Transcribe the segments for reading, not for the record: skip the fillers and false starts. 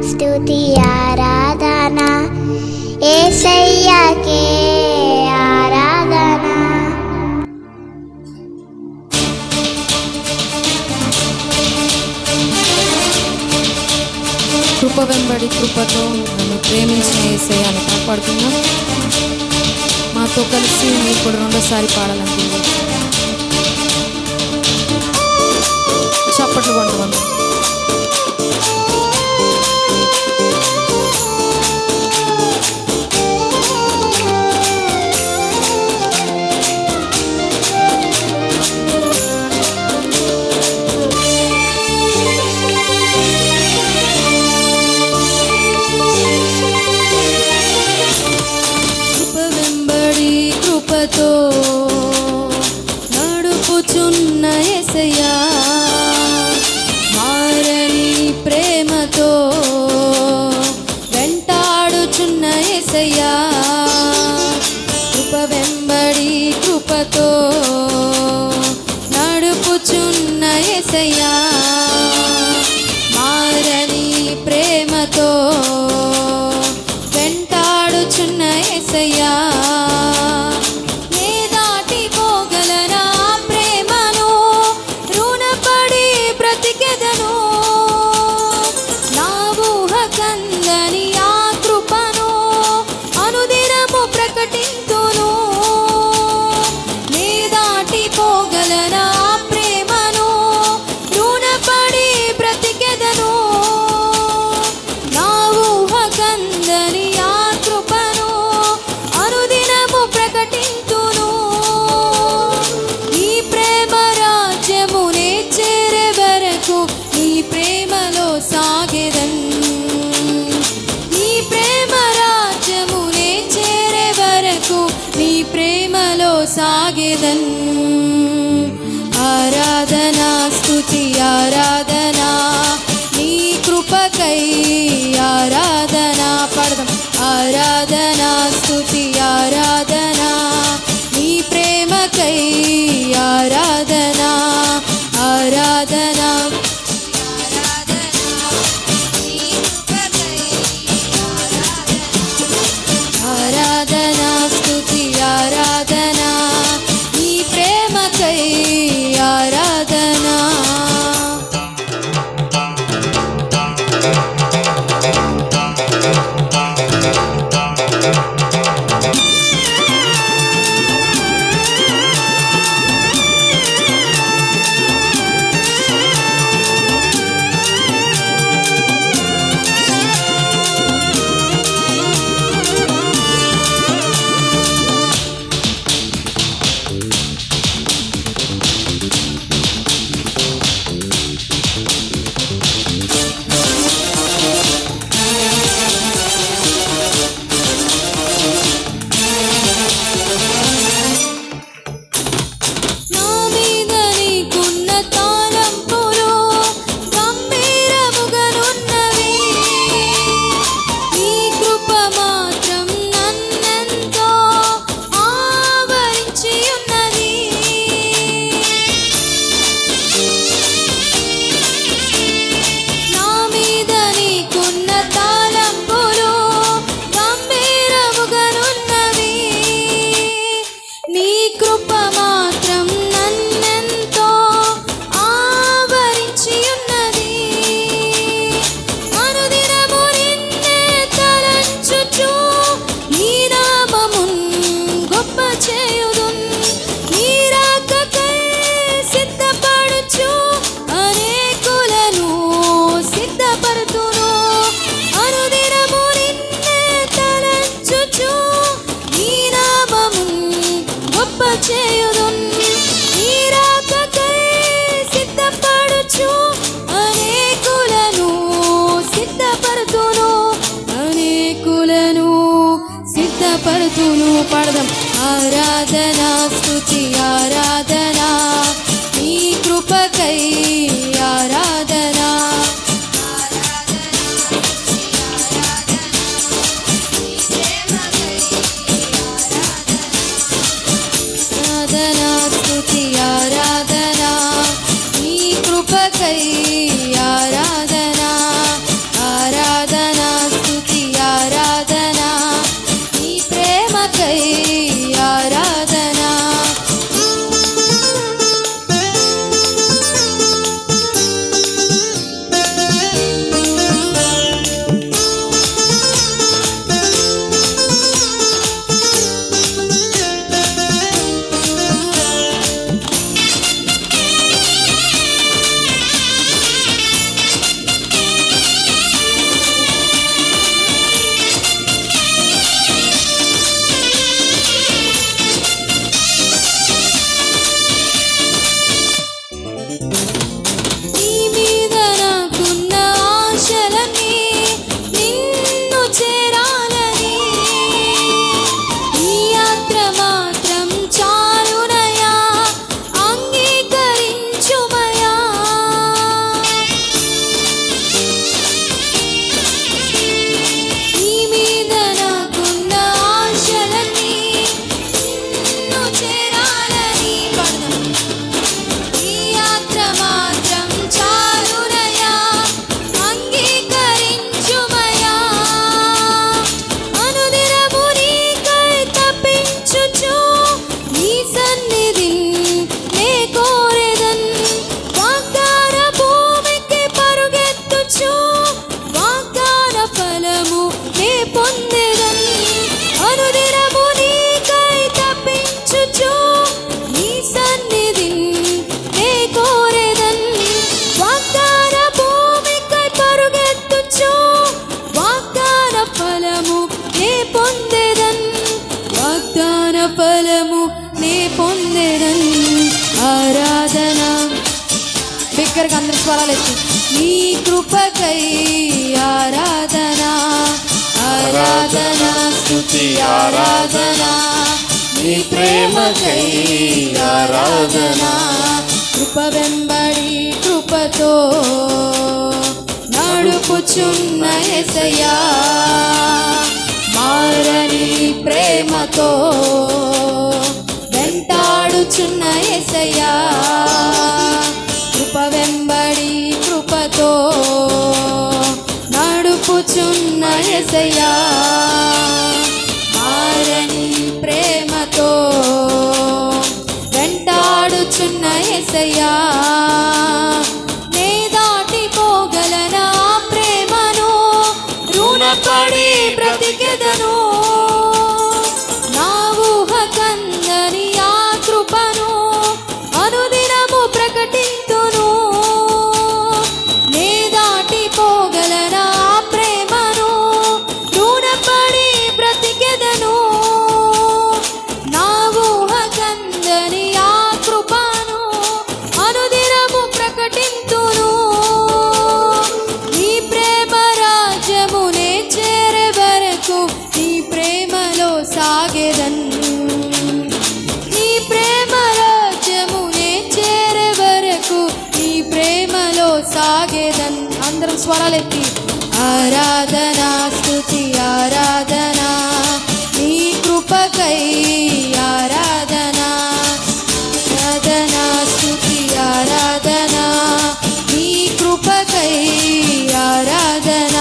స్తుతి ఆరాధన యేసయ్యకే ఆరాధన. కృప వెంబడి కృపతో నన్ను ప్రేమించిన యేసయ్యను కాపాడుతున్నాం. మాతో కలిసి మీరు కూడా రెండోసారి పాడాలనుకుంటున్నాం. చప్పట్లు కొట్టమని కృపతో నడుపుచున్న యేసయ్యా, మారని ప్రేమతో వెంటాడుచున్న యేసయ్యా, కృప వెంబడి కృపతో నడుపుచున్న యేసయ్యా, మారని ప్రేమతో వెంటాడుచున్న యేసయ్యా, సాగేదన్. ఆరాధనా స్తుతి ఆరాధనా నీ కృపకై ఆరాధనా పడదాం. ఆరాధనా స్తుతి ఆరాధనా నీ ప్రేమకై ఆరాధనా ఆరాధనా ఆరాధనా స్తుతి ఆరాధనా నీ ప్రేమకై ఆరాధనా. పడదాం. ఆరాధనా స్తుతి ఆరాధనా నీ కృపకై ఆరాధనా ఆరాధనా స్తుతి ఆరాధనా పొందేదన్ ఆరాధన. బిగ్గరగా అందరి స్వరాలు ఎత్తి నీ కృపకై ఆరాధన ఆరాధన స్తుతి ఆరాధన నీ ప్రేమకై ఆరాధన. కృప వెంబడి కృపతో నడుపుచున్న యేసయ్యా మారని ప్రేమతో వెంటాడుచున్న యేసయ్యా. కృప వెంబడి కృపతో నడుపుచున్న యేసయ్యా మారని ప్రేమతో వెంటాడుచున్న యేసయ్యా. నే దాటిపోగలనా ప్రేమను రుణపడి బ్రతికెదను. నా ఊహ కందని ఆ కృపను అనుదినము ప్రకటింతును. నే దాటిపోగలనా ప్రేమను రుణపడి బ్రతికెదను. నా ఊహ కందని ఆ కృపను అనుదినము ప్రకటింతును. నీ ప్రేమ రాజ్యమునే చేరే వరకు నీ ప్రేమలో సాగెదన్. నీ ప్రేమ రాజ్యమునే చేరే వరకు నీ ప్రేమలో సాగెదన్. అందరం స్వరాలెత్తి ఆరాధన స్తుతి ఆరాధన నీ కృపకై ఆరాధన ఆరాధన స్తుతి ఆరాధన నీ కృపకై ఆరాధన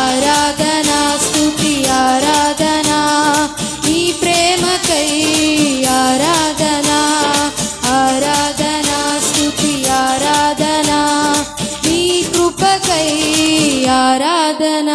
ఆరాధన స్తుతి ఆరాధన నీ ప్రేమకై ఆరాధన ఆరాధన స్తుతి ఆరాధన నీ కృపకై ఆరాధన.